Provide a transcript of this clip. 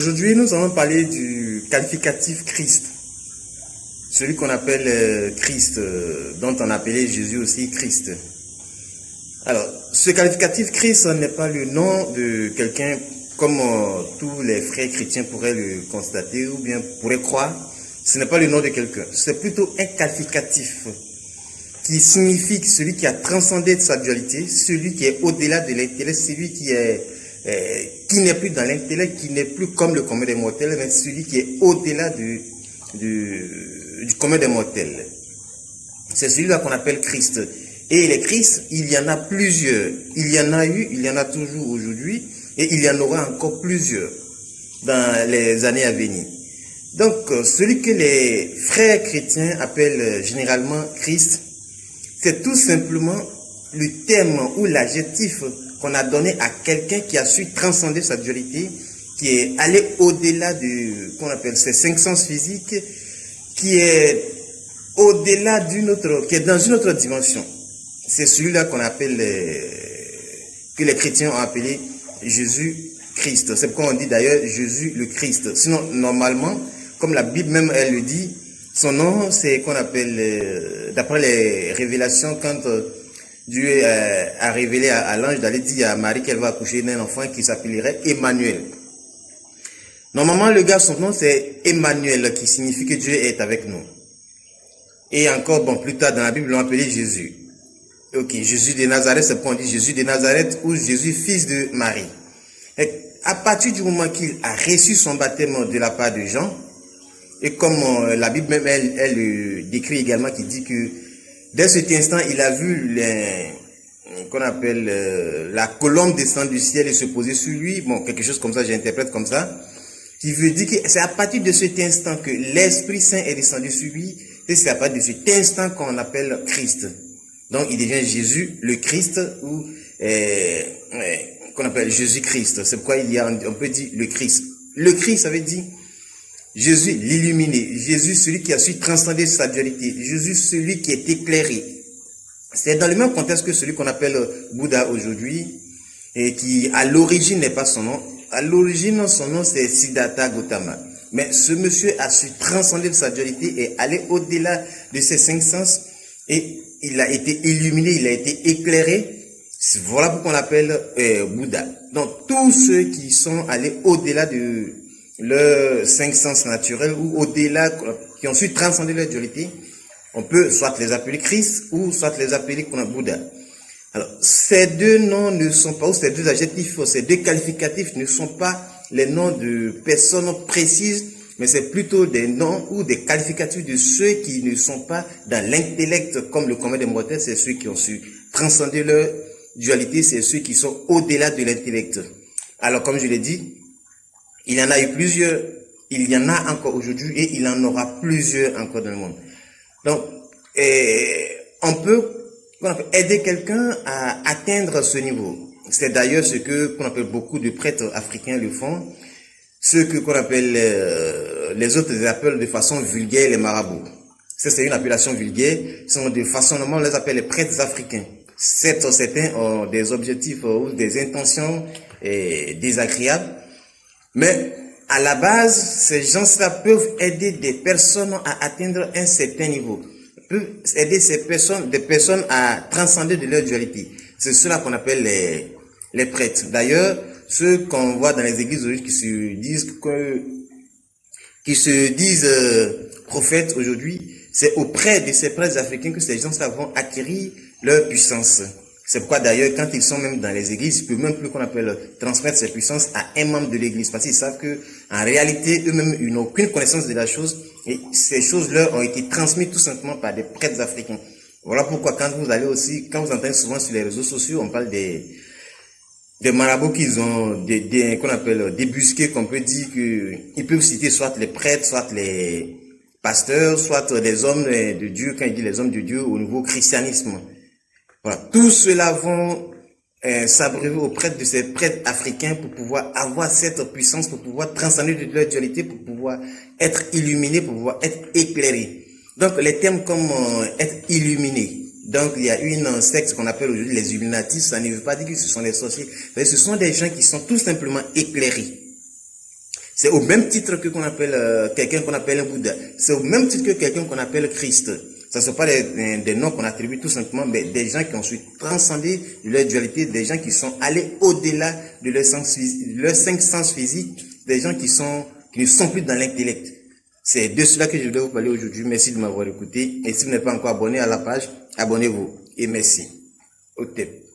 Aujourd'hui, nous allons parler du qualificatif Christ, celui qu'on appelle Christ, dont on appelait Jésus aussi Christ. Alors, ce qualificatif Christ n'est pas le nom de quelqu'un comme tous les frères chrétiens pourraient le constater ou bien pourraient croire. Ce n'est pas le nom de quelqu'un, c'est plutôt un qualificatif qui signifie celui qui a transcendé sa dualité, celui qui est au-delà de l'intellect, celui qui n'est plus dans l'intellect, qui n'est plus comme le commun des mortels, mais celui qui est au-delà du commun des mortels. C'est celui-là qu'on appelle Christ. Et les Christ, il y en a plusieurs. Il y en a eu, il y en a toujours aujourd'hui, et il y en aura encore plusieurs dans les années à venir. Donc, celui que les frères chrétiens appellent généralement Christ, c'est tout simplement le terme ou l'adjectif qu'on a donné à quelqu'un qui a su transcender sa dualité, qui est allé au-delà de, qu'on appelle ses cinq sens physiques, qui est au-delà qui est dans une autre dimension. C'est celui-là qu'on appelle, que les chrétiens ont appelé Jésus-Christ. C'est pourquoi on dit d'ailleurs Jésus le Christ. Sinon, normalement, comme la Bible même, elle le dit, son nom, c'est qu'on appelle, d'après les révélations, quand Dieu a révélé à l'ange d'aller dire à Marie qu'elle va accoucher d'un enfant qui s'appellerait Emmanuel. Normalement, le gars, son nom, c'est Emmanuel, qui signifie que Dieu est avec nous. Et encore, bon, plus tard dans la Bible, ils l'ont appelé Jésus. Ok, Jésus de Nazareth, c'est pourquoi on dit Jésus de Nazareth ou Jésus, fils de Marie. Et à partir du moment qu'il a reçu son baptême de la part de Jean, et comme la Bible même, elle décrit également, qui dit que dès cet instant, il a vu qu'on appelle la colombe descendre du ciel et se poser sur lui. Bon, quelque chose comme ça, j'interprète comme ça. Qui veut dire que c'est à partir de cet instant que l'Esprit Saint est descendu sur lui. Et c'est à partir de cet instant qu'on appelle Christ. Donc, il devient Jésus, le Christ, ou qu'on appelle Jésus-Christ. C'est pourquoi on peut dire le Christ. Le Christ, ça veut dire Jésus, l'illuminé. Jésus, celui qui a su transcender sa dualité. Jésus, celui qui est éclairé. C'est dans le même contexte que celui qu'on appelle Bouddha aujourd'hui, et qui, à l'origine, n'est pas son nom. À l'origine, son nom, c'est Siddhartha Gautama. Mais ce monsieur a su transcender sa dualité et aller au-delà de ses cinq sens. Et il a été illuminé, il a été éclairé. Voilà pourquoi on l'appelle Bouddha. Donc, tous ceux qui sont allés au-delà de leurs cinq sens naturels ou au-delà, qui ont su transcender leur dualité, on peut soit les appeler Christ ou soit les appeler Bouddha. Alors, ces deux noms ne sont pas, ou ces deux adjectifs, ces deux qualificatifs ne sont pas les noms de personnes précises, mais c'est plutôt des noms ou des qualificatifs de ceux qui ne sont pas dans l'intellect comme le commun des mortels, c'est ceux qui ont su transcender leur dualité, c'est ceux qui sont au-delà de l'intellect. Alors, comme je l'ai dit, il y en a eu plusieurs, il y en a encore aujourd'hui et il en aura plusieurs encore dans le monde. Donc, on peut aider quelqu'un à atteindre ce niveau. C'est d'ailleurs ce qu'on appelle beaucoup de prêtres africains le font. Ceux qu'on appelle, les autres les appellent de façon vulgaire les marabouts. Ça, c'est une appellation vulgaire. De façon normale, on les appelle les prêtres africains. Certains ont des objectifs ou des intentions désagréables. Mais, à la base, ces gens-là peuvent aider des personnes à atteindre un certain niveau. Peuvent aider des personnes à transcender de leur dualité. C'est cela qu'on appelle les prêtres. D'ailleurs, ceux qu'on voit dans les églises aujourd'hui qui se disent prophètes aujourd'hui, c'est auprès de ces prêtres africains que ces gens-là vont acquérir leur puissance. C'est pourquoi d'ailleurs, quand ils sont même dans les églises, ils peuvent même plus qu'on appelle transmettre ces puissances à un membre de l'église. Parce qu'ils savent que, en réalité, eux-mêmes, ils n'ont aucune connaissance de la chose. Et ces choses-là ont été transmises tout simplement par des prêtres africains. Voilà pourquoi quand vous entendez souvent sur les réseaux sociaux, on parle des marabouts qu'ils ont, qu'on appelle débusqués, qu'on peut dire qu'ils peuvent citer soit les prêtres, soit les pasteurs, soit les hommes de Dieu, quand il dit les hommes de Dieu au nouveau christianisme. Voilà, tous ceux-là vont s'abreuver auprès de ces prêtres africains pour pouvoir avoir cette puissance, pour pouvoir transcender de leur dualité, pour pouvoir être illuminés, pour pouvoir être éclairés. Donc, les termes comme être illuminé. Donc, il y a une secte qu'on appelle aujourd'hui les Illuminatis. Ça ne veut pas dire que ce sont des sorciers. Mais ce sont des gens qui sont tout simplement éclairés. C'est au même titre que qu'on appelle quelqu'un qu'on appelle un Bouddha. C'est au même titre que quelqu'un qu'on appelle Christ. Ce ne sont pas des noms qu'on attribue tout simplement, mais des gens qui ont su transcender leur dualité, des gens qui sont allés au-delà de leurs cinq sens physiques, des gens qui ne sont plus dans l'intellect. C'est de cela que je voulais vous parler aujourd'hui. Merci de m'avoir écouté. Et si vous n'êtes pas encore abonné à la page, abonnez-vous. Et merci. Au tep.